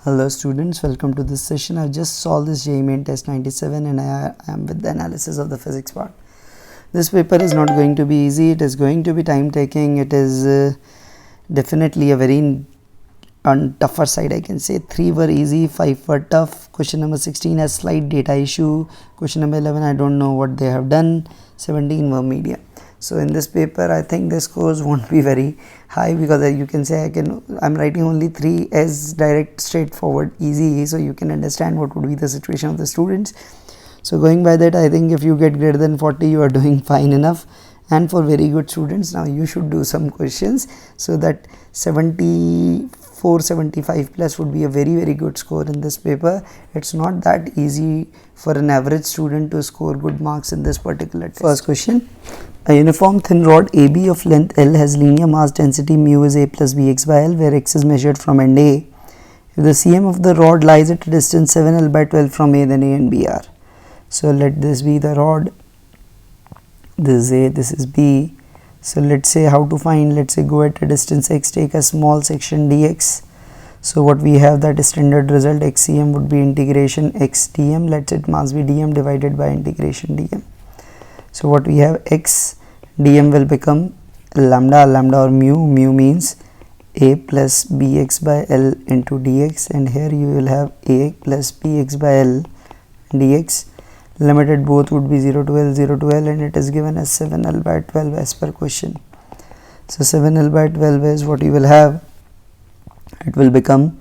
Hello students, welcome to this session. I just solved this JEE Main Test 97 and I am with the analysis of the physics part. This paper is not going to be easy, it is going to be time taking, it is definitely a very on tougher side I can say. 3 were easy, 5 were tough. Question number 16 has slight data issue. Question number 11 I don't know what they have done. 17 were medium. So in this paper I think the scores won't be very high because you can say I'm writing only 3 as direct, straightforward, easy, so you can understand what would be the situation of the students. So going by that, I think if you get greater than 40 you are doing fine enough, and for very good students now you should do some questions so that 74 75 plus would be a very good score in this paper. It's not that easy for an average student to score good marks in this particular test. First question: a uniform thin rod AB of length L has linear mass density mu is A plus Bx by L, where x is measured from end A. If the CM of the rod lies at a distance 7L by 12 from A, then A and B are. So let this be the rod, this is A, this is B. So let's say how to find, let's say go at a distance x, take a small section dx. So what we have, that is standard result, xcm would be integration x dm, let's say it must be dm divided by integration dm. So what we have, x dm will become lambda or mu means a plus bx by L into dx, and here you will have a plus bx by L dx. Limited both would be 0 to L, and it is given as 7L by 12 as per question. So 7L by 12 is what you will have, it will become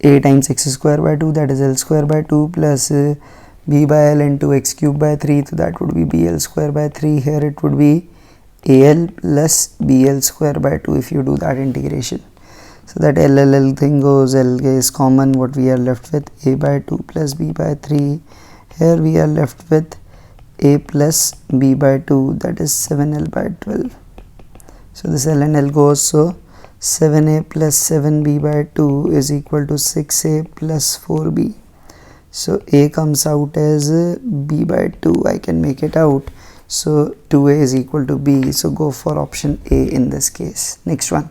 a times x square by 2, that is L square by 2, plus b by L into x cube by 3, so that would be bl square by 3. Here it would be al plus bl square by 2 if you do that integration. So that L thing goes, L is common, what we are left with, a by 2 plus b by 3. Here we are left with a plus b by 2, that is 7L by 12. So this L and L goes, so 7a plus 7b by 2 is equal to 6a plus 4b. So a comes out as b by 2, I can make it out. So 2a is equal to b, so go for option A in this case. Next one: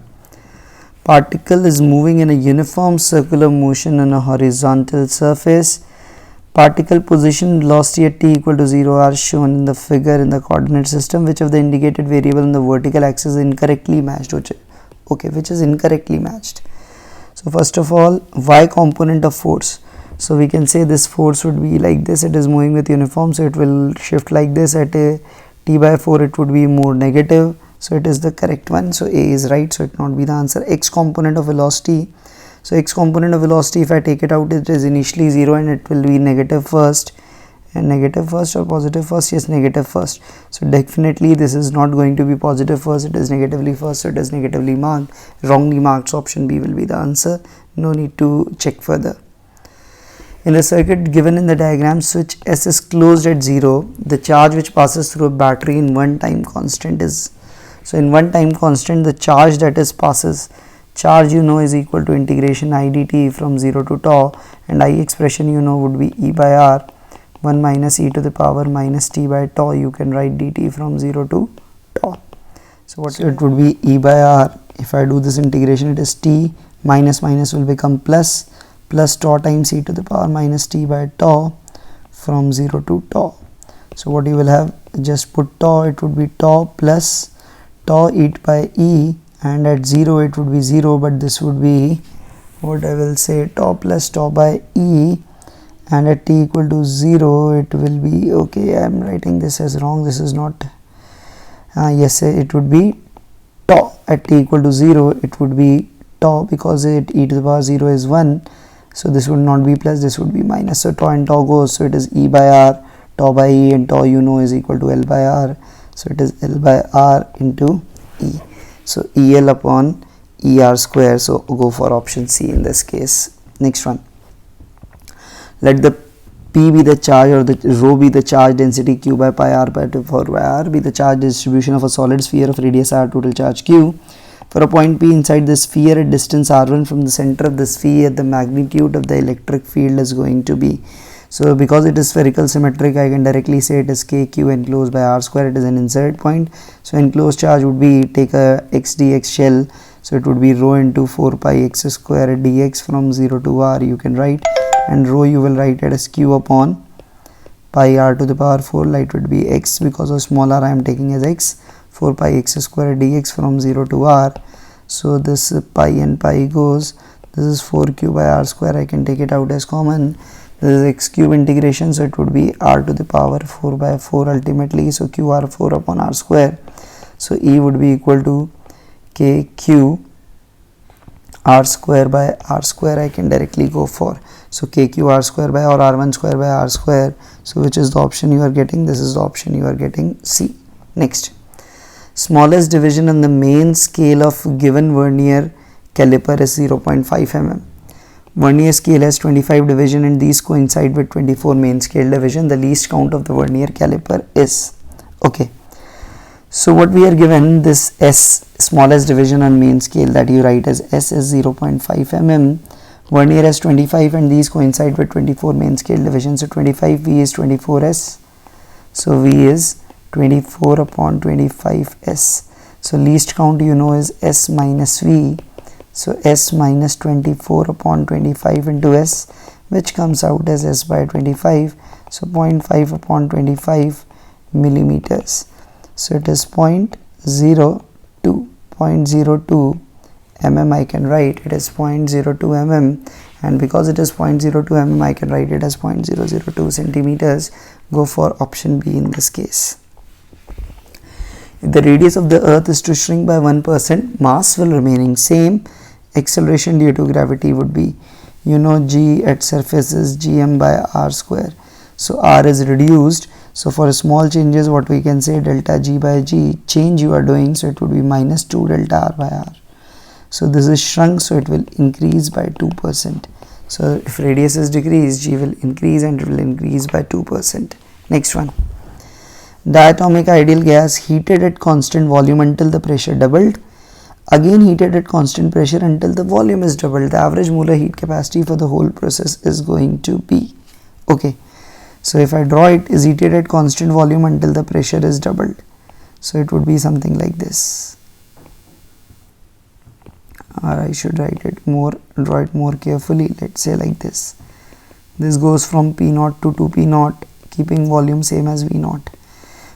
particle is moving in a uniform circular motion on a horizontal surface. Particle position, velocity at t equal to 0 are shown in the figure in the coordinate system. Which of the indicated variable in the vertical axis is incorrectly matched? Okay, which is incorrectly matched? So first of all, y component of force. So we can say this force would be like this, it is moving with uniform, so it will shift like this. At a t by 4 it would be more negative, so it is the correct one. So A is right, so it not be the answer. X component of velocity. So x component of velocity, if I take it out, it is initially 0 and it will be negative first. And negative first or positive first? Yes, negative first. So definitely this is not going to be positive first, it is negatively first, so it is negatively marked, wrongly marked, so option B will be the answer. No need to check further. In the circuit given in the diagram, switch S is closed at 0. The charge which passes through a battery in one time constant is, so in one time constant the charge that is passes, charge you know is equal to integration I dt from 0 to tau, and I expression you know would be E by R, 1 minus e to the power minus t by tau. You can write dt from 0 to tau. So what it would be, E by R, if I do this integration it is t, minus will become plus tau times e to the power minus t by tau from 0 to tau. So what you will have, just put tau, it would be tau plus tau e by e, and at 0 it would be 0, but this would be what I will say, tau plus tau by e, and at t equal to 0 it will be, okay, I am writing this as wrong, this is not, yes, it would be tau. At t equal to 0 it would be tau, because it e to the power 0 is 1, so this would not be plus, this would be minus. So tau and tau goes, so it is E by R, tau by E, and tau you know is equal to L by R, so it is L by R into E. So EL upon ER square, so go for option C in this case. Next one: let the P be the charge, or the rho be the charge density, Q by pi R by 2 4 by R be the charge distribution of a solid sphere of radius R, total charge Q. For a point P inside the sphere at distance R1 from the center of the sphere, the magnitude of the electric field is going to be. So because it is spherical symmetric, I can directly say it is kq enclosed by r square. It is an inside point, so enclosed charge would be, take a x dx shell, So it would be rho into 4 pi x square dx from 0 to r you can write, and rho you will write it as q upon pi r to the power 4, light would be x, because of small r I am taking as x, 4 pi x square dx from 0 to r. So this pi and pi goes, this is 4q by r square, I can take it out as common. This is x cube integration, so it would be r to the power 4 by 4 ultimately, so q r 4 upon r square. So E would be equal to k q r square by r square, I can directly go for. So k q r square by, or r1 square by r square. So which is the option you are getting? This is the option you are getting, C. Next, smallest division on the main scale of given vernier caliper is 0.5 mm. Vernier scale has 25 division and these coincide with 24 main scale division. The least count of the vernier caliper is, okay. So what we are given, this S, smallest division on main scale, that you write as S is 0.5 mm. Vernier has 25 and these coincide with 24 main scale division. So 25 V is 24S. So V is 24 upon 25S. So least count you know is S minus V. So S minus 24 upon 25 into S, which comes out as S by 25. So 0.5 upon 25 millimeters. So it is 0.02 mm I can write it as 0.02 mm, and because it is 0.02 mm I can write it as 0.002 centimeters. Go for option B in this case. If the radius of the earth is to shrink by 1%, mass will remaining same, acceleration due to gravity would be, you know, g at surface is gm by r square. So r is reduced, so for small changes what we can say, delta g by g, change you are doing, so it would be minus 2 delta r by r. So this is shrunk, so it will increase by 2%. So if radius is decreased, g will increase and it will increase by 2%. Next one, diatomic ideal gas heated at constant volume until the pressure doubled, again heated at constant pressure until the volume is doubled. The average molar heat capacity for the whole process is going to be, okay. So if I draw it, is heated at constant volume until the pressure is doubled. So it would be something like this, or I should write it more, draw it more carefully. Let's say like this. This goes from P0 to 2P0, keeping volume same as V0.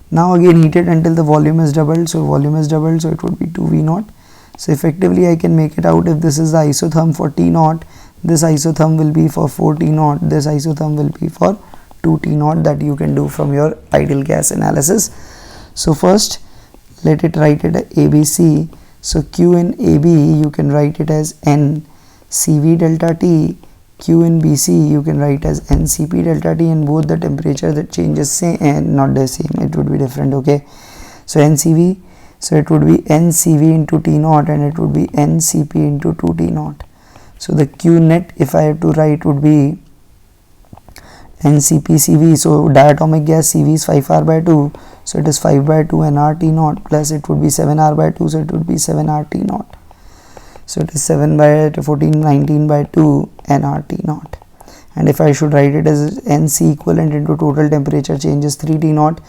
Now again heated until the volume is doubled. So volume is doubled, so it would be 2V0. So effectively I can make it out. If this is the isotherm for T0, this isotherm will be for 4T0, this isotherm will be for 2T0, that you can do from your ideal gas analysis. So first let it write it as ABC. So Q in AB you can write it as N CV delta T, Q in BC you can write as NCP delta T, and both the temperature that changes same and not the same, it would be different, okay. So NCV, so it would be NCV into T0 and it would be NCP into 2T0. So the Q net, if I have to write, would be NCPCV. So diatomic gas CV is 5R by 2, so it is 5 by 2 nRT0, plus it would be 7R by 2, so it would be 7RT0. So it is 7 by 14, 19 by 2 nRT0. And if I should write it as NC equivalent into total temperature change is 3T0,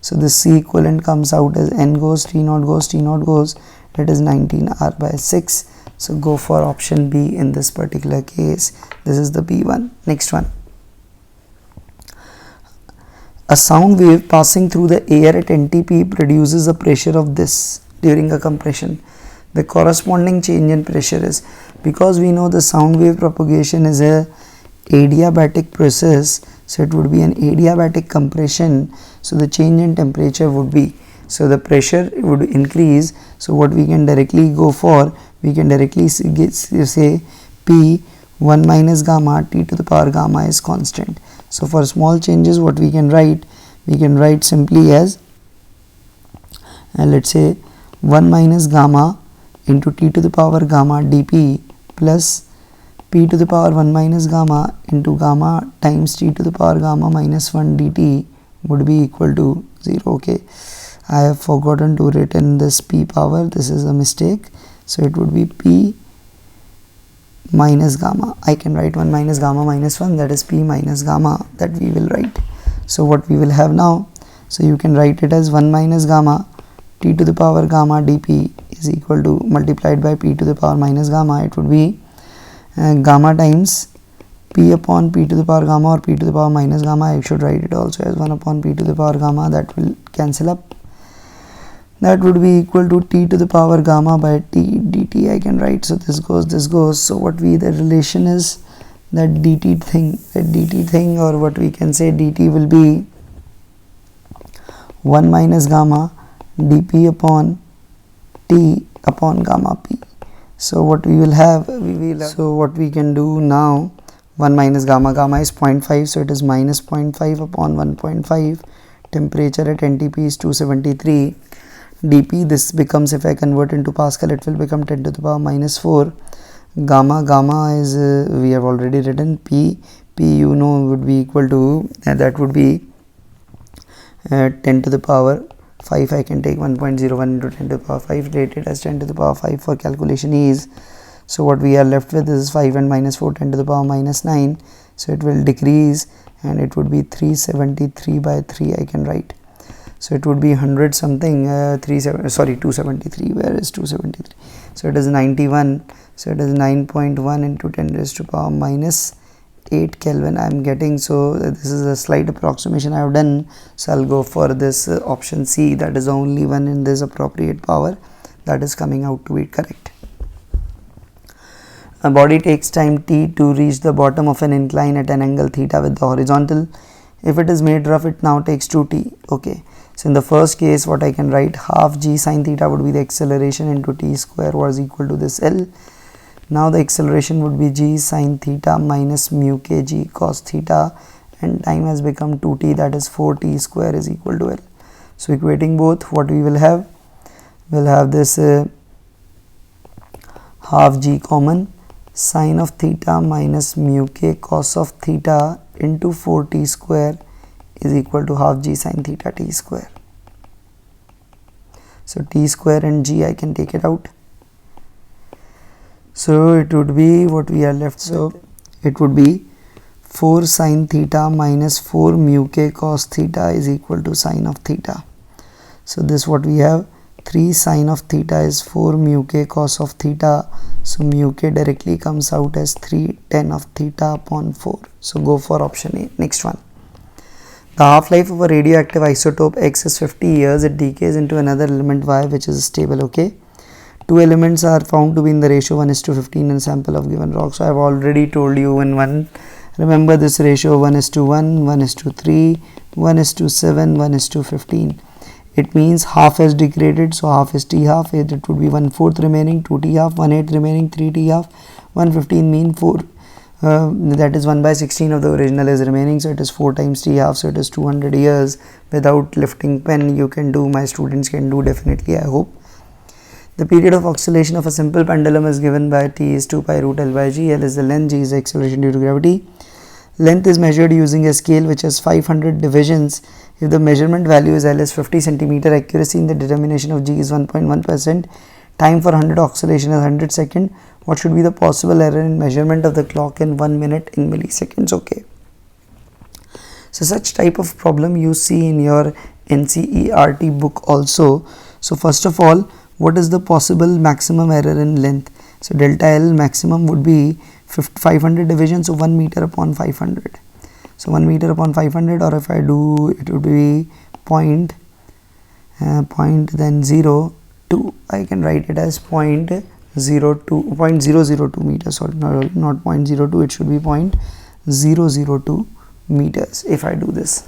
so this C equivalent comes out as N goes, T0 goes, T0 goes, that is 19R by 6. So go for option B in this particular case. This is the B1. Next one. A sound wave passing through the air at NTP produces a pressure of this during a compression. The corresponding change in pressure is, because we know the sound wave propagation is a adiabatic process, so it would be an adiabatic compression, so the change in temperature would be, so the pressure would increase. So what we can directly go for, we can directly say P 1 minus gamma T to the power gamma is constant. So for small changes what we can write simply as let's say 1 minus gamma into T to the power gamma dP plus P to the power 1 minus gamma into gamma times T to the power gamma minus 1 dt would be equal to 0. Okay, I have forgotten to written this P power, this is a mistake. So it would be P minus gamma. I can write 1 minus gamma minus 1, that is P minus gamma, that we will write. So what we will have now, so you can write it as 1 minus gamma T to the power gamma dP is is equal to multiplied by p to the power minus gamma. It would be gamma times p upon p to the power gamma or p to the power minus gamma. I should write it also as 1 upon p to the power gamma. That will cancel up. That would be equal to t to the power gamma by t dt. I can write, so this goes. So what the relation is that dt thing, or what we can say dt will be 1 minus gamma dp upon t upon gamma p. So what we will have, so what we can do now, 1 minus gamma is 0.5, so it is minus 0.5 upon 1.5. Temperature at NTP is 273 dP. This becomes, if I convert into Pascal, it will become 10 to the power minus 4. Gamma is, we have already written, p you know would be equal to, that would be 10 to the power 5. I can take 1.01 into 10 to the power 5, rated as 10 to the power 5 for calculation ease. So what we are left with is 5 and minus 4, 10 to the power minus 9. So it will decrease and it would be 373 by 3 I can write. So it would be 100 something, 273. Where is 273? So it is 91. So it is 9.1 into 10 raised to the power minus 8 Kelvin I am getting. So this is a slight approximation I have done. So I'll go for this option C. That is the only one in this appropriate power that is coming out to be correct. A body takes time t to reach the bottom of an incline at an angle theta with the horizontal. If it is made rough, it now takes 2t. Okay. So in the first case, what I can write, half g sine theta would be the acceleration into t square was equal to this L. Now the acceleration would be g sine theta minus mu k g cos theta, and time has become 2t, that is 4t square is equal to L. So equating both, what we will have, we'll have this half g common, sine of theta minus mu k cos of theta into 4t square is equal to half g sine theta t square. So t square and g I can take it out. So it would be what we are left. So it would be 4 sine theta minus 4 mu k cos theta is equal to sine of theta. So this what we have, 3 sine of theta is 4 mu k cos of theta. So mu k directly comes out as 3 tan of theta upon 4. So go for option A. Next one. The half-life of a radioactive isotope X is 50 years. It decays into another element Y which is stable. Okay. Two elements are found to be in the ratio 1:15 in sample of given rock. So I have already told you in one. Remember this ratio 1:1, 1:3, 1:7, 1:15. It means half has degraded, so half is T half. It would be 1/4 remaining, 2T half, 1/8 remaining, 3T half, 1:15 mean 4. That is 1/16 of the original is remaining, so it is 4 times T half, so it is 200 years. Without lifting pen, you can do, my students can do definitely, I hope. The period of oscillation of a simple pendulum is given by T is 2 pi root L by G. L is the length, G is the acceleration due to gravity. Length is measured using a scale which has 500 divisions. If the measurement value is L is 50 cm, accuracy in the determination of G is 1.1%. Time for 100 oscillation is 100 seconds. What should be the possible error in measurement of the clock in 1 minute in milliseconds? Okay. So such type of problem you see in your NCERT book also. So first of all, what is the possible maximum error in length? So delta L maximum would be 500 divisions, so 1 meter upon 500. So 1 meter upon 500, or if I do, it would be point then 0.2. I can write it as 0.002 meters. Sorry, not 0.02. It should be 0.002 meters if I do this.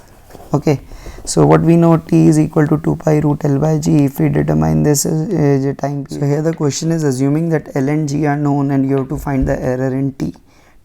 Okay. So what we know, T is equal to 2 pi root L by G. If we determine this as a time period. So here the question is assuming that L and G are known and you have to find the error in T.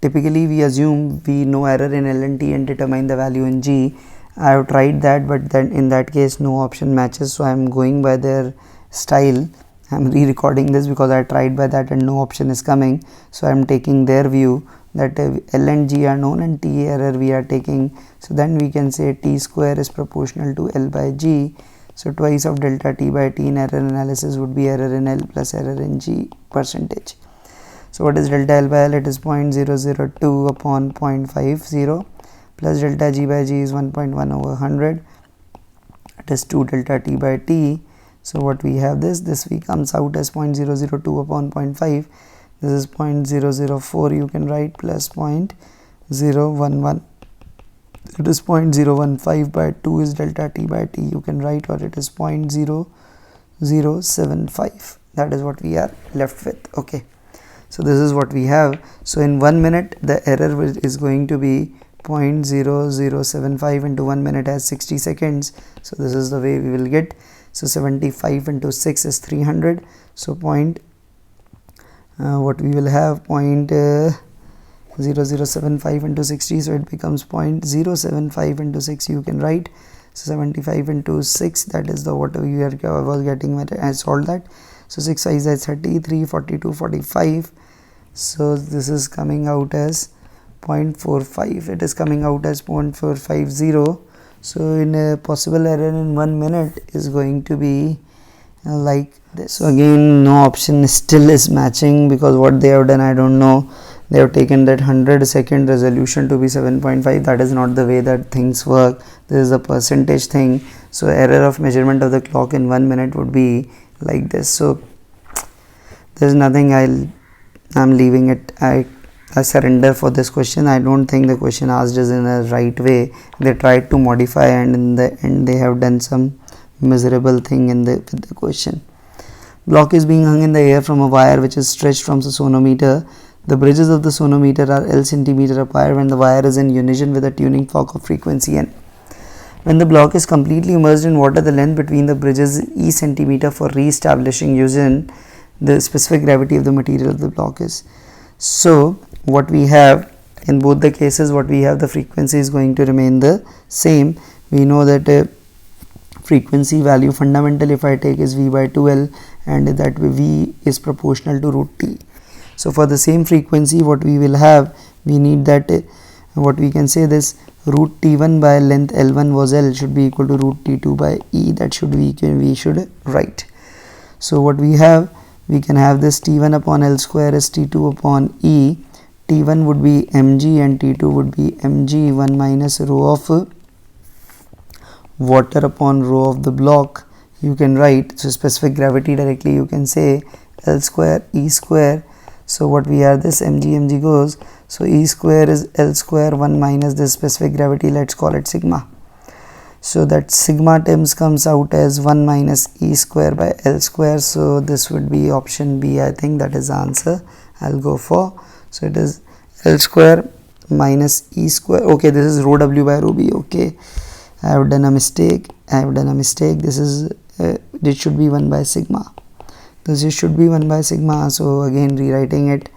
Typically we assume we know error in L and T and determine the value in G. I have tried that, but then in that case no option matches, so I am going by their style. I am re-recording this because I tried by that and no option is coming. So I am taking their view that L and G are known and T error we are taking. So then we can say T square is proportional to L by G. So twice of delta T by T in error analysis would be error in L plus error in G percentage. So what is delta L by L? It is 0.002 upon 0.50 plus delta G by G is 1.1 over 100. It is 2 delta T by T. So what we have, this we comes out as 0.002 upon 0.5. This is 0.004 you can write, plus 0.011. It is 0.015 by 2 is delta t by t you can write, or it is 0.0075. That is what we are left with. Okay, so this is what we have. So in 1 minute the error is going to be 0.0075 into 1 minute as 60 seconds. So this is the way we will get. So 75 into 6 is 300. So what we will have 0.0075 into 60, so it becomes 0.075 into 6 you can write. So 75 into 6, that is the what we are was getting when I solved that. So 6 5 is 30, 3 42 45. So this is coming out as 0.45. It is coming out as 0.450. So in a possible error in 1 minute is going to be like this. So again no option still is matching, because what they have done I don't know. They have taken that 100-second resolution to be 7.5. That is not the way that things work. This is a percentage thing. So error of measurement of the clock in 1 minute would be like this. So there's nothing, I'm leaving it. I surrender for this question. I don't think the question asked is in a right way. They tried to modify, and in the end they have done some miserable thing with the question. Block is being hung in the air from a wire which is stretched from the sonometer. The bridges of the sonometer are L centimeter apart when the wire is in unison with a tuning fork of frequency N. When the block is completely immersed in water, the length between the bridges is E centimeter for re-establishing using the specific gravity of the material of the block is. So what we have in both the cases, what we have, the frequency is going to remain the same. We know that frequency value fundamental if I take is V by 2L, and that V is proportional to root T. So for the same frequency what we will have, we need that what we can say, this root T1 by length L1 was L should be equal to root T2 by E. That should we should write. So what we have, we can have this T1 upon L square is T2 upon E. T1 would be mg and T2 would be mg 1 minus rho of water upon rho of the block you can write. So specific gravity directly you can say L square E square. So what we are, this mg goes, so E square is L square 1 minus this specific gravity, let's call it sigma. So that sigma terms comes out as 1 minus E square by L square. So this would be option B. I think that is the answer I'll go for. So it is L square minus E square. Okay, this is rho W by rho B. Okay, I have done a mistake. This is this should be 1 by sigma. This should be 1 by sigma. So again rewriting it,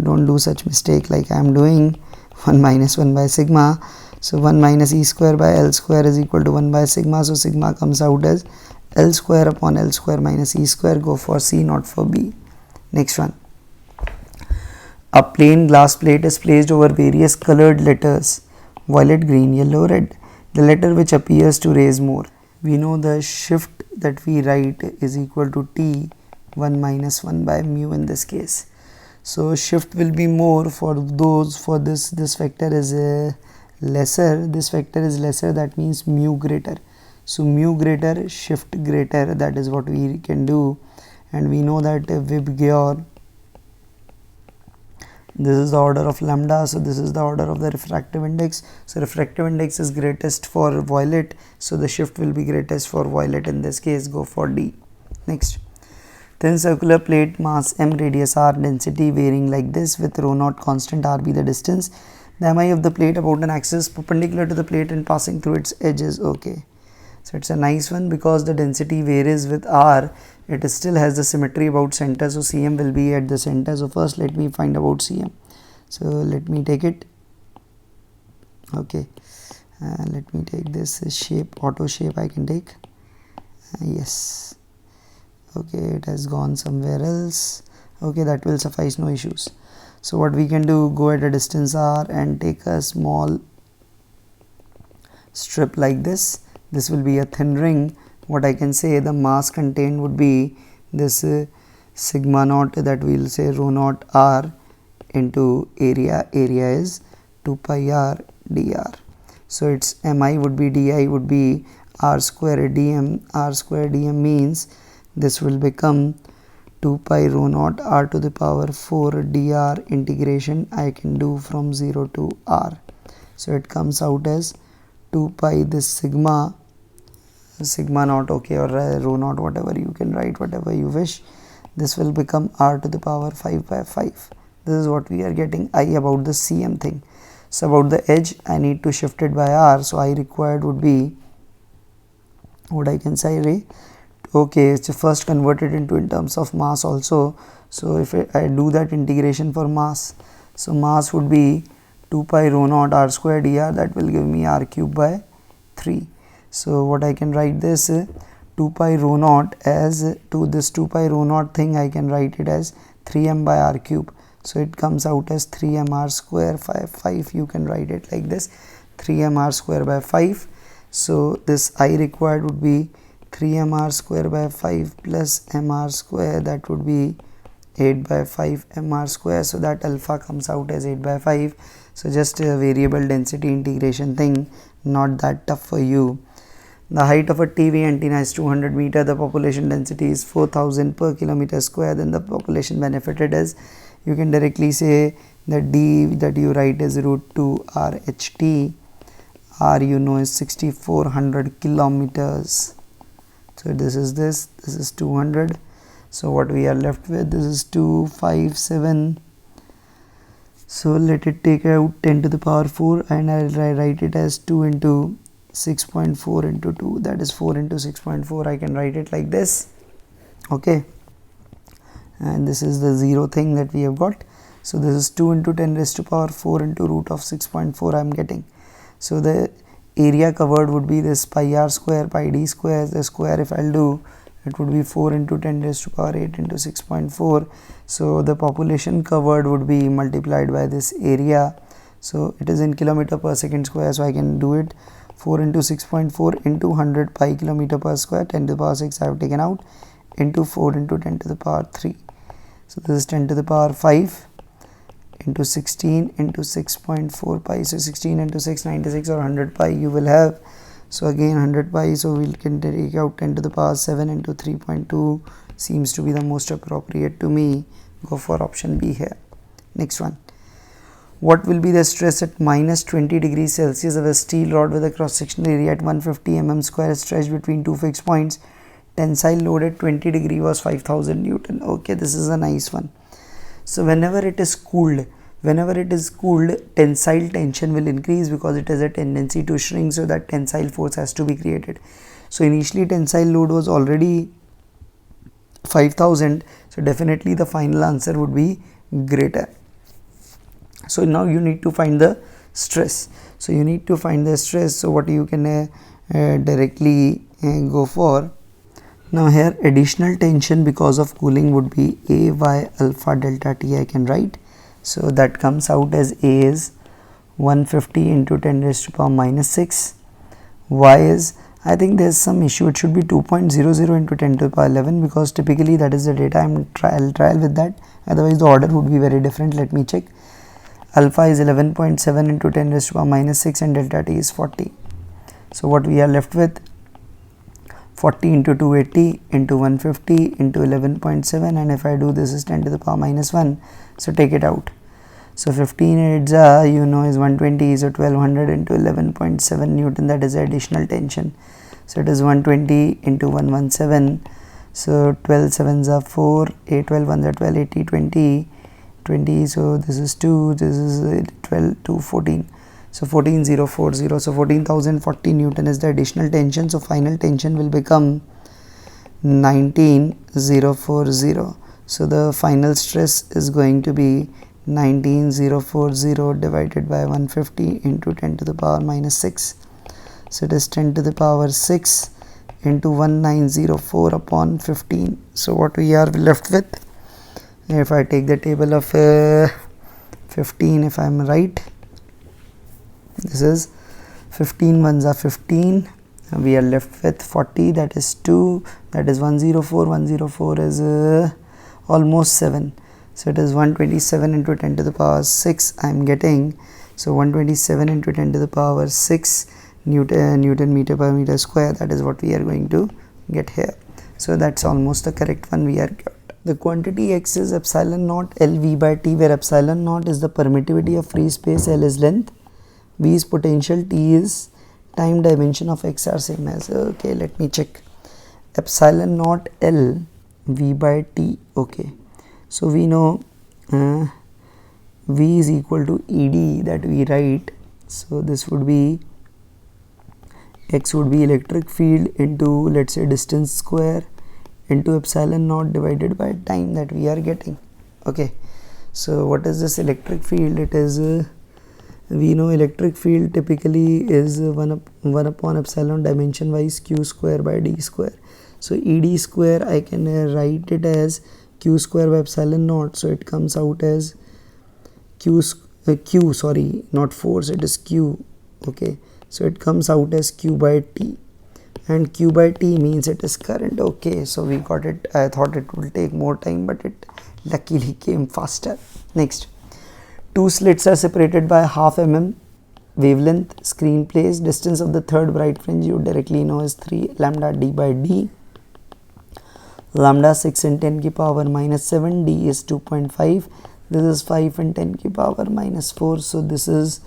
don't do such mistake like I am doing. 1 minus 1 by sigma. So 1 minus E square by L square is equal to 1 by sigma. So sigma comes out as L square upon L square minus E square. Go for C, not for B. Next one. A plain glass plate is placed over various colored letters: violet, green, yellow, red. The letter which appears to raise more. We know the shift that we write is equal to T 1 minus 1 by mu in this case. So shift will be more for those, for this vector is lesser, this vector is lesser, that means mu greater. So mu greater, shift greater, that is what we can do. And we know that Vibgyor, this is the order of lambda, so this is the order of the refractive index. So refractive index is greatest for violet, so the shift will be greatest for violet in this case. Go for D. Next. Thin circular plate, mass m, radius r, density varying like this, with rho naught constant, r be the distance. The mi of the plate about an axis perpendicular to the plate and passing through its edges. Okay, so it's a nice one because the density varies with r. It still has the symmetry about center, so Cm will be at the center. So first let me find about Cm. So let me take it. Okay, let me take this shape, auto shape I can take. Yes. Okay, it has gone somewhere else. Okay, that will suffice, no issues. So what we can do, go at a distance r and take a small strip like this. This will be a thin ring. What I can say, the mass contained would be this sigma naught, that we will say rho naught r into area. Area is 2 pi r dr. So its mi would be, di would be r square dm. R square dm means this will become 2 pi rho naught r to the power 4 dr integration I can do from 0 to r. So it comes out as 2 pi this sigma naught, okay, or rho naught, whatever you can write, whatever you wish. This will become r to the power 5 by 5. This is what we are getting I about the cm thing. So about the edge I need to shift it by r, so I required would be, what I can say, okay, it's first converted into in terms of mass also. So if I do that integration for mass, so mass would be 2 pi rho naught r square dr, that will give me r cube by 3. So what I can write this 2 pi rho naught as to this 2 pi rho naught thing I can write it as 3m by r cube. So it comes out as 3m r square 5 you can write it like this, 3m r square by 5. So this I required would be 3m r square by 5 plus m r square, that would be 8 by 5 m r square. So that alpha comes out as 8 by 5. So just a variable density integration thing, not that tough for you. The height of a TV antenna is 200 meter, the population density is 4000 per kilometer square, then the population benefited is, you can directly say that d that you write is root 2 rht, r you know is 6400 kilometers. So this is 200. So what we are left with, this is 257. So let it take out 10 to the power 4 and I'll write it as 2 into 6.4 into 2, that is 4 into 6.4. I can write it like this, okay, and this is the 0 thing that we have got. So this is 2 into 10 raised to power 4 into root of 6.4 I am getting. So the area covered would be this pi r square pi d square, the square if I'll do, it would be 4 into 10 raised to power 8 into 6.4. So the population covered would be multiplied by this area. So it is in kilometer per second square, so I can do it 4 into 6.4 into 100 pi kilometer per square, 10 to the power 6 I have taken out, into 4 into 10 to the power 3. So this is 10 to the power 5 into 16 into 6.4 pi. So 16 into 6, 96 or 100 pi you will have. So again 100 pi, so we can take out 10 to the power 7 into 3.2 seems to be the most appropriate to me. Go for option B here. Next one. What will be the stress at minus 20 degrees Celsius of a steel rod with a cross-sectional area at 150 mm square stretched between two fixed points? Tensile load at 20 degree was 5000 Newton. Okay, this is a nice one. So whenever it is cooled, tensile tension will increase because it has a tendency to shrink, so that tensile force has to be created. So initially tensile load was already 5000, so definitely the final answer would be greater. So now you need to find the stress. So you need to find the stress. So what you can directly go for. Now here additional tension because of cooling would be A y alpha delta T I can write. So that comes out as A is 150 into 10 raised to power minus 6. Y is, I think there is some issue, it should be 2.00 into 10 to the power 11 because typically that is the data. I am trial with that, otherwise the order would be very different. Let me check. Alpha is 11.7 into 10 raised to power minus 6 and delta T is 40. So what we are left with, 40 into 280 into 150 into 11.7, and if I do this is 10 to the power minus 1, so take it out. So 15 is you know is 120, so 1200 into 11.7 Newton, that is the additional tension. So it is 120 into 117, so 12 7s are 4, 8 12 1s are 12, 80 20, so this is 2, this is 12 to 14, so 14040, so 14,040 Newton is the additional tension. So final tension will become 19040. So the final stress is going to be 19040 divided by 150 into 10 to the power minus 6. So it is 10 to the power 6 into 1904 upon 15. So what we are left with, if I take the table of 15, if I am right, this is 15 ones are 15, we are left with 40, that is 2, that is 104 is almost 7. So it is 127 into 10 to the power 6 I am getting. So 127 into 10 to the power 6 Newton meter per meter square. That is what we are going to get here. So that's almost the correct one we are got. The quantity X is epsilon naught L V by T, where epsilon naught is the permittivity of free space, L is length, V is potential, T is time dimension of X are same as. Okay, let me check. Epsilon naught L V by T. Okay, so we know V is equal to ED that we write. So this would be X would be electric field into, let's say, distance square into epsilon naught divided by time that we are getting. Okay, so what is this electric field? It is we know electric field typically is 1 upon epsilon dimension wise q square by d square. So ED square I can write it as q square by epsilon naught, so it comes out as q sorry, not force, it is q. Okay, so it comes out as q by t, and q by t means it is current. Okay, so we got it. I thought it will take more time, but it luckily came faster. Next, two slits are separated by half mm wavelength screen placed. Distance of the third bright fringe you directly know is 3 lambda d by d. Lambda 6 in 10 की power minus 7, d is 2.5. This is 5 in 10 की power minus 4. So this is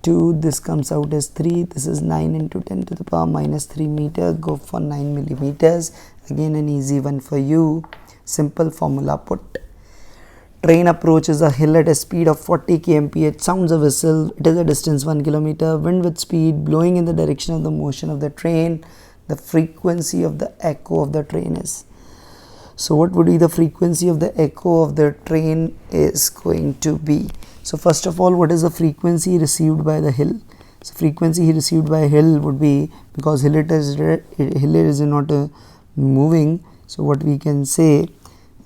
2, this comes out as 3, this is 9 into 10 to the power minus 3 meter. Go for 9 millimeters. Again an easy one for you. Simple formula put. Train approaches a hill at a speed of 40 kmph. Sounds a whistle. It is a distance 1 kilometer. Wind with speed blowing in the direction of the motion of the train. The frequency of the echo of the train is. So what would be the frequency of the echo of the train is going to be? So first of all, what is the frequency received by the hill? So frequency received by hill would be, because hill is not moving, so what we can say,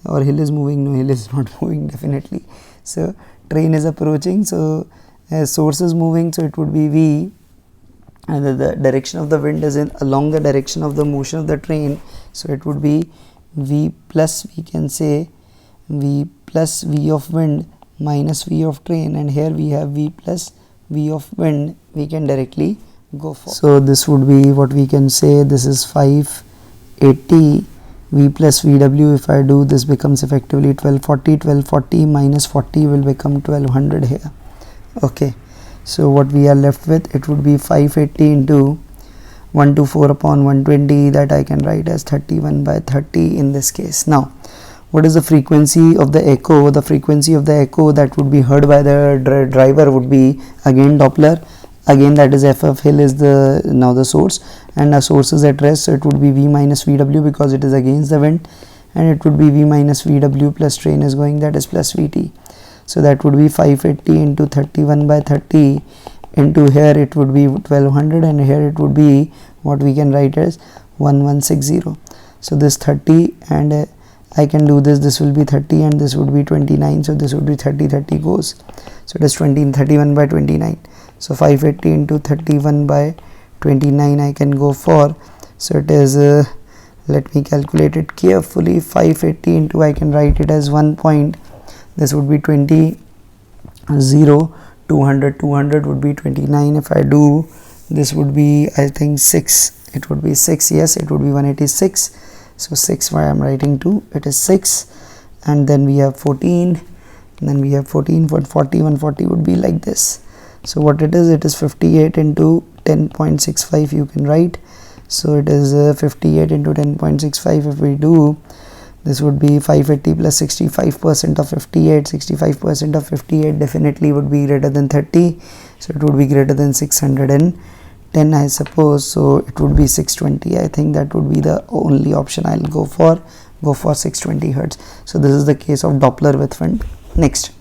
or hill is moving, no, hill is not moving definitely. So train is approaching, so source is moving, so it would be V, and the direction of the wind is in along the direction of the motion of the train, so it would be V plus, we can say V plus V of wind minus V of train, and here we have V plus V of wind we can directly go for. So this would be what we can say, this is 580 V plus VW. If I do this, becomes effectively 1240 minus 40 will become 1200 here. Okay, so what we are left with, it would be 580 into 124 upon 120, that I can write as 31 by 30 in this case. Now what is the frequency of the echo? The frequency of the echo that would be heard by the driver would be again Doppler. Again, that is f of hill is the now the source, and the source is at rest, so it would be V minus VW because it is against the wind, and it would be V minus VW plus train is going, that is plus VT. So that would be 580 into 31 by 30 into here it would be 1200, and here it would be what we can write as 1160. So this 30, and I can do this will be 30 and this would be 29, so this would be 30 goes, so it is 31 by 29. So 580 into 31 by 29 I can go for, so it is let me calculate it carefully. 580 into, I can write it as 1 point, this would be 20, 0, 200 would be 29. If I do, this would be, I think 6, it would be 6, yes, it would be 186. So 6, why I am writing 2, it is 6, and then we have 14, and then we have 14 for 40, 140 would be like this. So what it is 58 into 10.65 you can write, so it is 58 into 10.65. if we do, this would be 580 plus 65% of 58, 65% of 58 definitely would be greater than 30, so it would be greater than 610 I suppose, so it would be 620. I think that would be the only option I'll go for 620 Hertz. So this is the case of Doppler with wind. Next,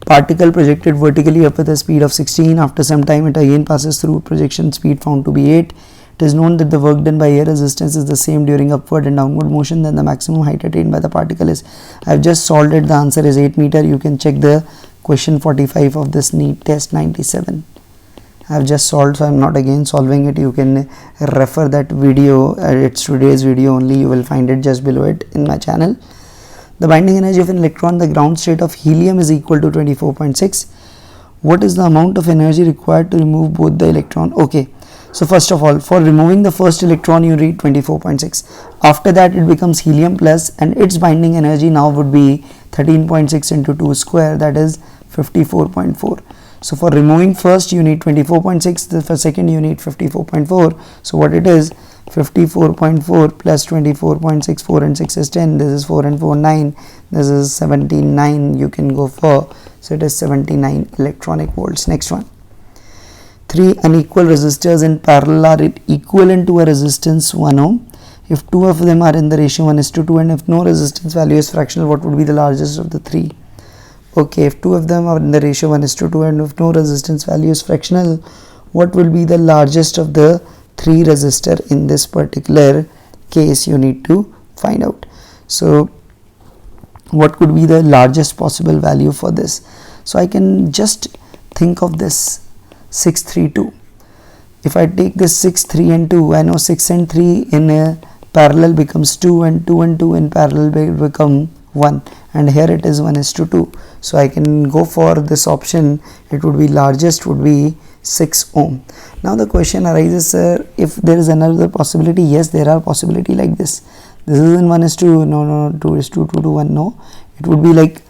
particle projected vertically up with a speed of 16, after some time it again passes through projection speed found to be 8. It is known that the work done by air resistance is the same during upward and downward motion, then the maximum height attained by the particle is, I have just solved it, the answer is 8 meter. You can check the question 45 of this NEET test 97. I have just solved, so I am not again solving it. You can refer that video, it's today's video only, you will find it just below it in my channel. The binding energy of an electron, the ground state of helium is equal to 24.6. what is the amount of energy required to remove both the electron? Okay, so first of all, for removing the first electron you need 24.6. After that it becomes helium plus, and its binding energy now would be 13.6 into 2 square, that is 54.4. So for removing first you need 24.6, for second you need 54.4. So what it is, 54.4 plus 24.6, 4 and 6 is 10, this is 4 and 4 9, this is 79 you can go for. So it is 79 electronic volts. Next one, 3 unequal resistors in parallel are equivalent to a resistance 1 ohm. If two of them are in the ratio 1:2, and if no resistance value is fractional, what would be the largest of the three? Okay, if two of them are in the ratio 1:2 and if no resistance value is fractional, what will be the largest of the three resistor in this particular case? You need to find out. So what could be the largest possible value for this? So I can just think of this 6 3 2. If I take this 6 3 and 2, I know 6 and 3 in a parallel becomes 2, and 2 and 2 in parallel become 1, and here it is 1:2. So I can go for this option. It would be largest would be 6 ohm. Now the question arises, sir, if there is another possibility. Yes, there are possibility like this. This is in 1:2, no, 2:2, 2 to 1, no. It would be like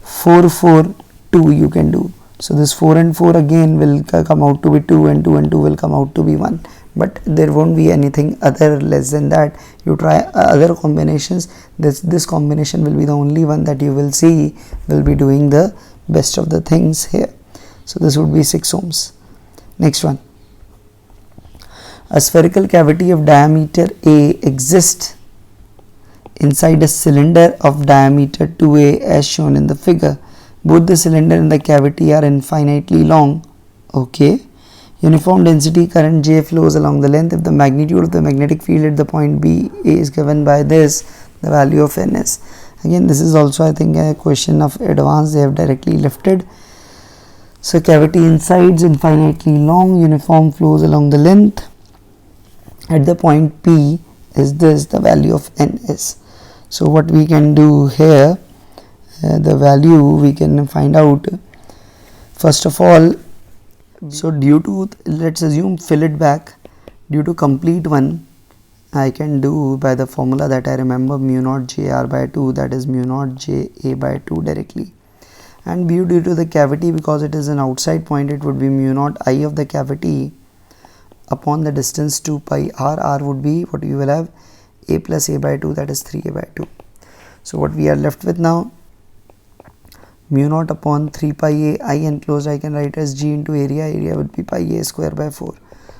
4 4 2 you can do. So this 4 and 4 again will come out to be 2, and 2 and 2 will come out to be 1. But there won't be anything other less than that. You try other combinations. This combination will be the only one that you will see will be doing the best of the things here. So this would be 6 ohms. Next one. A spherical cavity of diameter A exists inside a cylinder of diameter 2A as shown in the figure. Both the cylinder and the cavity are infinitely long. Okay. Uniform density current J flows along the length. If the magnitude of the magnetic field at the point B A is given by this, the value of N is. Again, this is also I think a question of advance. They have directly lifted. So cavity inside is infinitely long. Uniform flows along the length. At the point P is this, the value of N is. So what we can do here, the value we can find out. First of all, so due to, let's assume fill it back, due to complete one, I can do by the formula that I remember, mu naught J R by 2, that is mu naught J A by 2 directly. And due to the cavity, because it is an outside point, it would be mu naught I of the cavity upon the distance 2 pi r. R would be what you will have, A plus A by 2, that is 3A by 2. So what we are left with now, mu naught upon 3 pi a, I enclosed I can write as G into area would be pi a square by 4.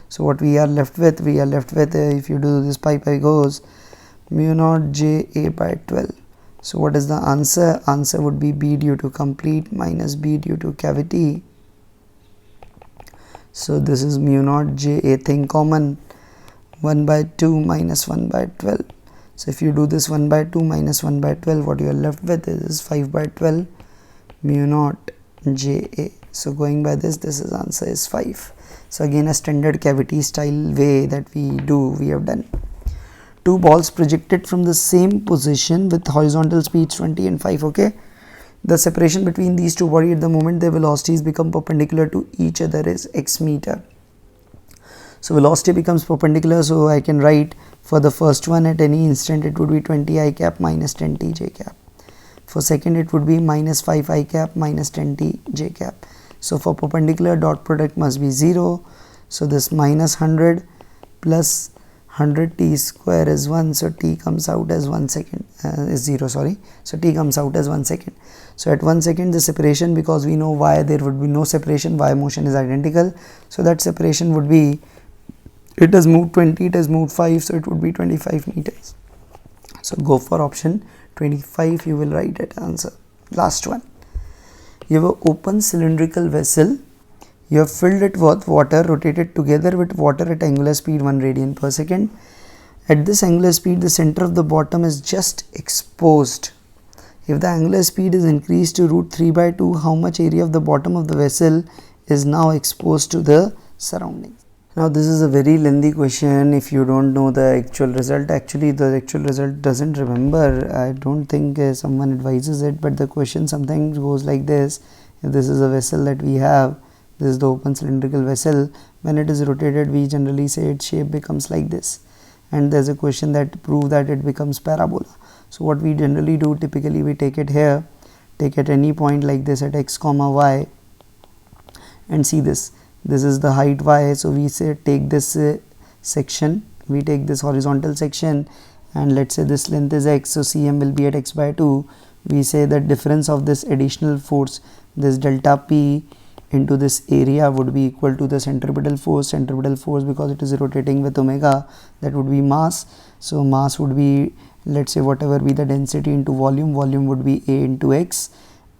So what we are left with, if you do this, pi goes mu naught J A by 12. So what is the answer? Answer would be B due to complete minus B due to cavity. So this is mu naught J A thing common, 1 by 2 minus 1 by 12. So if you do this 1 by 2 minus 1 by 12, what you are left with is 5 by 12 mu naught J A. So going by this is answer is 5. So again a standard cavity style way that we have done. Two balls projected from the same position with horizontal speeds 20 and 5. Okay, the separation between these two bodies at the moment their velocities become perpendicular to each other is x meter. So velocity becomes perpendicular, so I can write for the first one at any instant it would be 20 I cap minus 10 t j cap. For second it would be minus 5 I cap minus 10 t j cap. So for perpendicular, dot product must be 0. So this minus 100 plus 100 t square is 1. So t comes out as 1 second, is 0, sorry. So t comes out as 1 second. So at 1 second the separation, because we know y there would be no separation, y motion is identical. So that separation would be, it has moved 20, it has moved 5, so it would be 25 meters. So go for option 25, you will write that answer. Last one. You have an open cylindrical vessel. You have filled it with water, rotated together with water at angular speed 1 radian per second. At this angular speed, the center of the bottom is just exposed. If the angular speed is increased to root 3 by 2, how much area of the bottom of the vessel is now exposed to the surroundings? Now this is a very lengthy question. If you don't know the actual result, actually the actual result doesn't remember. I don't think someone advises it, but the question sometimes goes like this. if this is a vessel that we have, this is the open cylindrical vessel, when it is rotated we generally say its shape becomes like this, and there's a question that prove that it becomes parabola. So what we generally do, typically we take it here, take at any point like this at x comma y, and see this is the height y. So we say take this section, we take this horizontal section, and let's say this length is x, so cm will be at x by 2. We say the difference of this additional force, this delta p into this area, would be equal to the centripetal force because it is rotating with omega, that would be mass. So mass would be, let's say whatever be the density into volume would be a into x,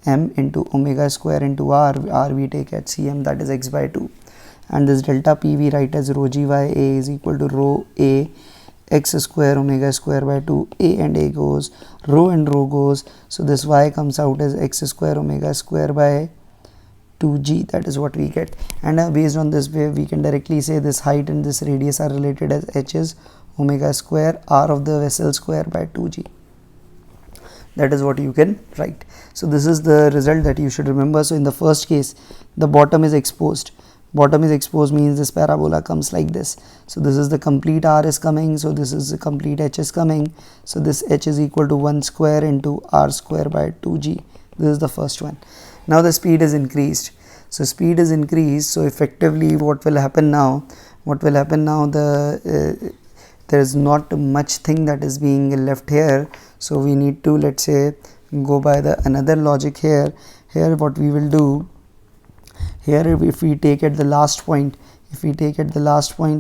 m into omega square into r we take at cm, that is x by 2, and this delta p we write as rho g by a is equal to rho a x square omega square by 2. A and a goes, rho and rho goes, so this y comes out as x square omega square by 2g, that is what we get. And based on this way we can directly say this height and this radius are related as h is omega square r of the vessel square by 2g. That is what you can write. So this is the result that you should remember. So in the first case, the bottom is exposed. Bottom is exposed means this parabola comes like this. So this is the complete r is coming, so this is the complete h is coming. So this h is equal to 1 square into r square by 2g. This is the first one. Now the speed is increased. So speed is increased, so effectively what will happen now? There is not much thing that is being left here, so we need to, let's say, go by the another logic here. Here what we will do, here if we take at the last point,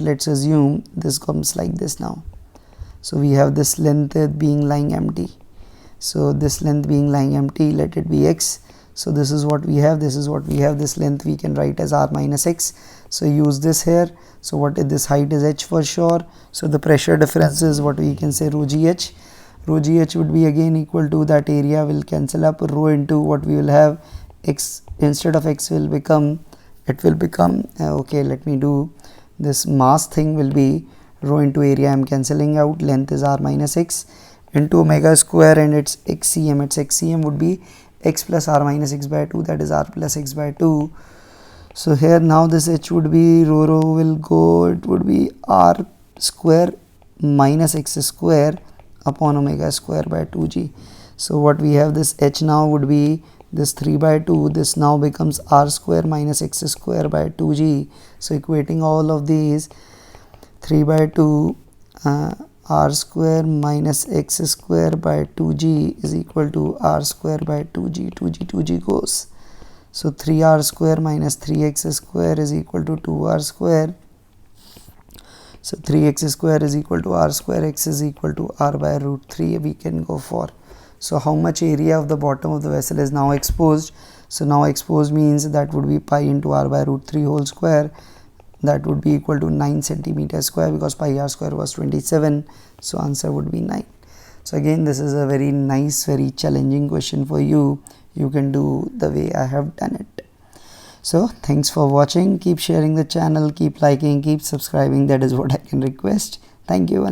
let's assume this comes like this now. So we have this length being lying empty, so this length being lying empty, let it be x. So this is what we have, this length we can write as r minus x. So use this here. So what is this height is h for sure, so the pressure difference is what we can say rho gh. Rho gh would be again equal to that area will cancel up, rho into what we will have, x instead of x will become, okay, let me do this mass thing, will be rho into area, I am cancelling out, length is r minus x into omega square and its xcm would be x plus r minus x by 2, that is r plus x by 2. So here now this h would be rho will go, it would be r square minus x square upon omega square by 2g. So what we have, this h now would be this 3 by 2, this now becomes r square minus x square by 2g. So equating all of these, 3 by 2 r square minus x square by 2g is equal to r square by 2g goes. So 3r square minus 3x square is equal to 2r square. So 3x square is equal to r square, x is equal to r by root 3 we can go for. So how much area of the bottom of the vessel is now exposed? So now exposed means that would be pi into r by root 3 whole square, that would be equal to 9 centimeters square, because pi r square was 27, so answer would be 9. So again, this is a very nice, very challenging question for you. You can do the way I have done it. So thanks for watching. Keep sharing the channel, keep liking, keep subscribing. That is what I can request. Thank you.